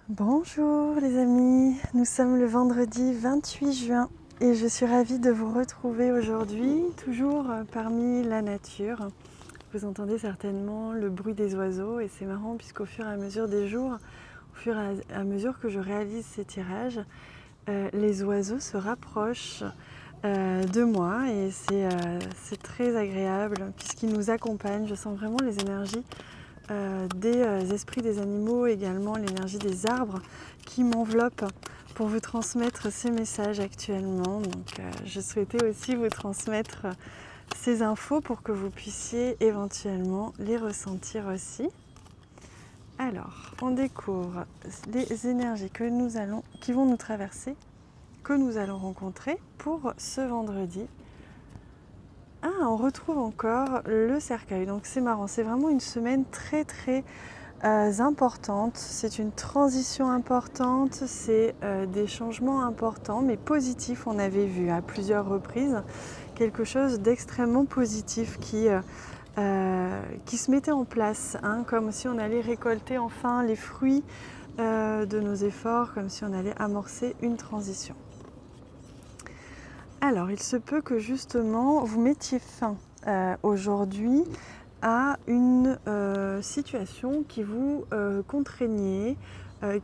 Bonjour les amis, nous sommes le vendredi 28 juin et je suis ravie de vous retrouver aujourd'hui, toujours parmi la nature. Vous entendez certainement le bruit des oiseaux et c'est marrant puisqu'au fur et à mesure des jours, au fur et à mesure que je réalise ces tirages, les oiseaux se rapprochent de moi et c'est très agréable puisqu'ils nous accompagnent. Je sens vraiment les énergies des esprits des animaux, également l'énergie des arbres qui m'enveloppent pour vous transmettre ces messages actuellement. Donc je souhaitais aussi vous transmettre ces infos pour que vous puissiez éventuellement les ressentir aussi. Alors, on découvre les énergies qui vont nous traverser, que nous allons rencontrer pour ce vendredi. Ah, on retrouve encore le cercueil, donc c'est marrant, c'est vraiment une semaine très importante, c'est une transition importante, c'est des changements importants mais positifs. On avait vu à plusieurs reprises quelque chose d'extrêmement positif qui se mettait en place, hein, comme si on allait récolter enfin les fruits de nos efforts, comme si on allait amorcer une transition. Alors, il se peut que justement vous mettiez fin aujourd'hui à une situation qui vous contraignait,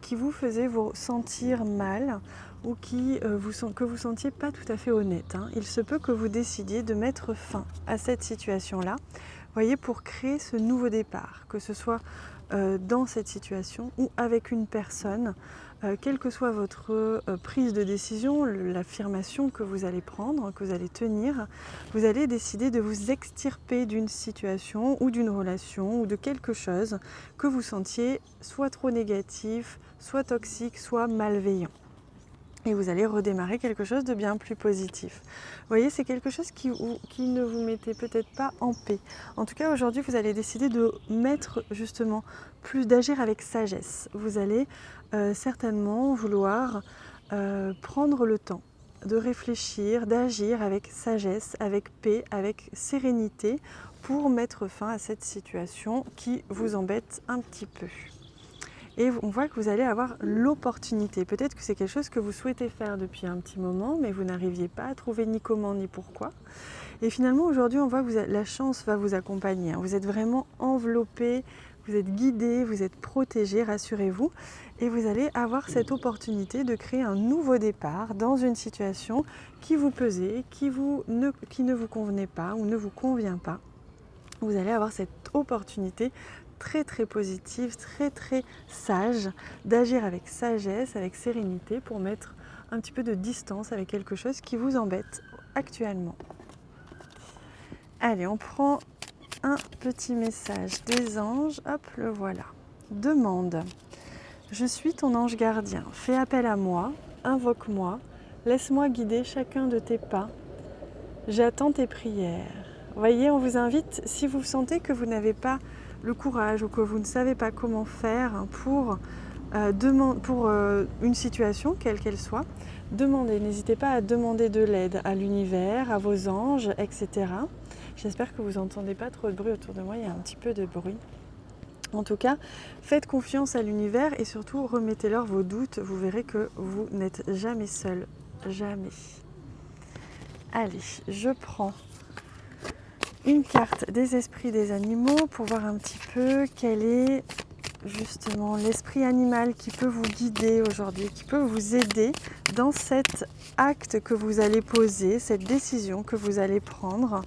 qui vous faisait vous sentir mal ou que vous sentiez pas tout à fait honnête, hein. Il se peut que vous décidiez de mettre fin à cette situation-là, voyez, pour créer ce nouveau départ, que ce soit dans cette situation ou avec une personne. Quelle que soit votre prise de décision, l'affirmation que vous allez prendre, que vous allez tenir, vous allez décider de vous extirper d'une situation ou d'une relation ou de quelque chose que vous sentiez soit trop négatif, soit toxique, soit malveillant. Et vous allez redémarrer quelque chose de bien plus positif. Vous voyez, c'est quelque chose qui ne vous mettait peut-être pas en paix. En tout cas, aujourd'hui, vous allez décider de mettre justement d'agir avec sagesse. Vous allez certainement vouloir prendre le temps de réfléchir, d'agir avec sagesse, avec paix, avec sérénité pour mettre fin à cette situation qui vous embête un petit peu. Et on voit que vous allez avoir l'opportunité. Peut-être que c'est quelque chose que vous souhaitez faire depuis un petit moment, mais vous n'arriviez pas à trouver ni comment ni pourquoi. Et finalement, aujourd'hui, on voit que la chance va vous accompagner. Vous êtes vraiment enveloppé, vous êtes guidé, vous êtes protégé, rassurez-vous. Et vous allez avoir cette opportunité de créer un nouveau départ dans une situation qui vous pesait, qui ne vous convenait pas ou ne vous convient pas. Vous allez avoir cette opportunité très positive, très sage, d'agir avec sagesse, avec sérénité pour mettre un petit peu de distance avec quelque chose qui vous embête actuellement. Allez, on prend un petit message des anges, hop, le voilà. Demande: je suis ton ange gardien, fais appel à moi, invoque-moi, laisse-moi guider chacun de tes pas, j'attends tes prières. Voyez, on vous invite, si vous sentez que vous n'avez pas le courage ou que vous ne savez pas comment faire pour une situation, quelle qu'elle soit, demandez. N'hésitez pas à demander de l'aide à l'univers, à vos anges, etc. J'espère que vous n'entendez pas trop de bruit autour de moi, il y a un petit peu de bruit. En tout cas, faites confiance à l'univers et surtout remettez-leur vos doutes. Vous verrez que vous n'êtes jamais seul, jamais. Allez, je prends une carte des esprits des animaux pour voir un petit peu quel est justement l'esprit animal qui peut vous guider aujourd'hui, qui peut vous aider dans cet acte que vous allez poser, cette décision que vous allez prendre,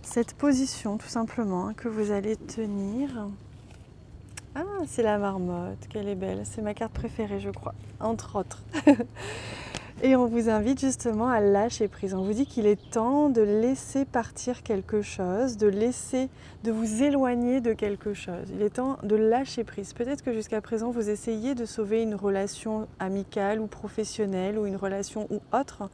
cette position tout simplement que vous allez tenir. Ah, c'est la marmotte, qu'elle est belle, c'est ma carte préférée je crois, entre autres. Et on vous invite justement à lâcher prise. On vous dit qu'il est temps de laisser partir quelque chose, de vous éloigner de quelque chose. Il est temps de lâcher prise. Peut-être que jusqu'à présent, vous essayez de sauver une relation amicale ou professionnelle ou une relation ou autre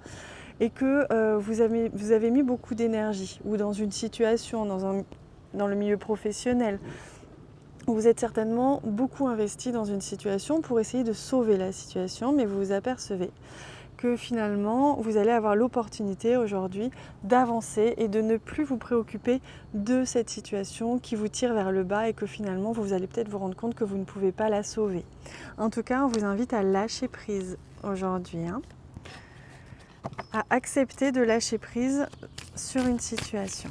et que vous avez mis beaucoup d'énergie ou dans une situation, dans le milieu professionnel. Vous êtes certainement beaucoup investi dans une situation pour essayer de sauver la situation, mais vous vous apercevez que finalement vous allez avoir l'opportunité aujourd'hui d'avancer et de ne plus vous préoccuper de cette situation qui vous tire vers le bas et que finalement vous allez peut-être vous rendre compte que vous ne pouvez pas la sauver. En tout cas, on vous invite à lâcher prise aujourd'hui, à accepter de lâcher prise sur une situation.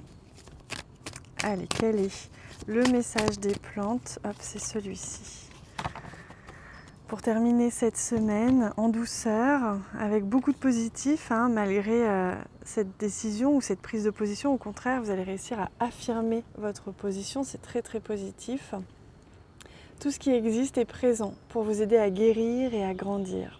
Allez, quel est le message des plantes? Hop, c'est celui-ci. Pour terminer cette semaine en douceur, avec beaucoup de positif, malgré cette décision ou cette prise de position, au contraire, vous allez réussir à affirmer votre position, c'est très très positif. Tout ce qui existe est présent pour vous aider à guérir et à grandir.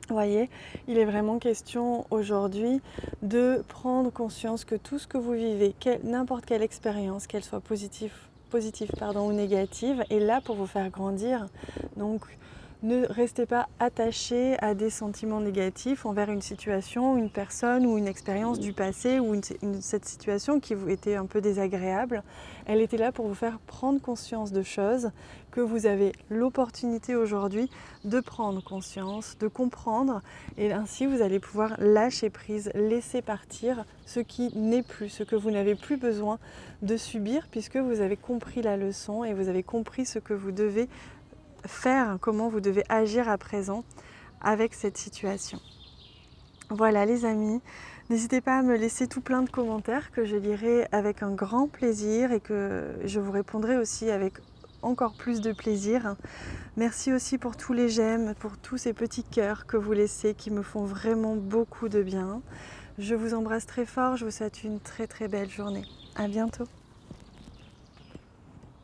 Vous voyez, il est vraiment question aujourd'hui de prendre conscience que tout ce que vous vivez, n'importe quelle expérience, qu'elle soit positive ou négative, est là pour vous faire grandir. Donc, ne restez pas attaché à des sentiments négatifs envers une situation, une personne ou une expérience du passé ou cette situation qui vous était un peu désagréable. Elle était là pour vous faire prendre conscience de choses que vous avez l'opportunité aujourd'hui de prendre conscience, de comprendre, et ainsi vous allez pouvoir lâcher prise, laisser partir ce qui n'est plus, ce que vous n'avez plus besoin de subir puisque vous avez compris la leçon et vous avez compris ce que vous devez faire, comment vous devez agir à présent avec cette situation. Voilà les amis, n'hésitez pas à me laisser tout plein de commentaires que je lirai avec un grand plaisir et que je vous répondrai aussi avec encore plus de plaisir. Merci aussi pour tous les j'aime, pour tous ces petits cœurs que vous laissez qui me font vraiment beaucoup de bien. Je vous embrasse très fort, je vous souhaite une très très belle journée. À bientôt.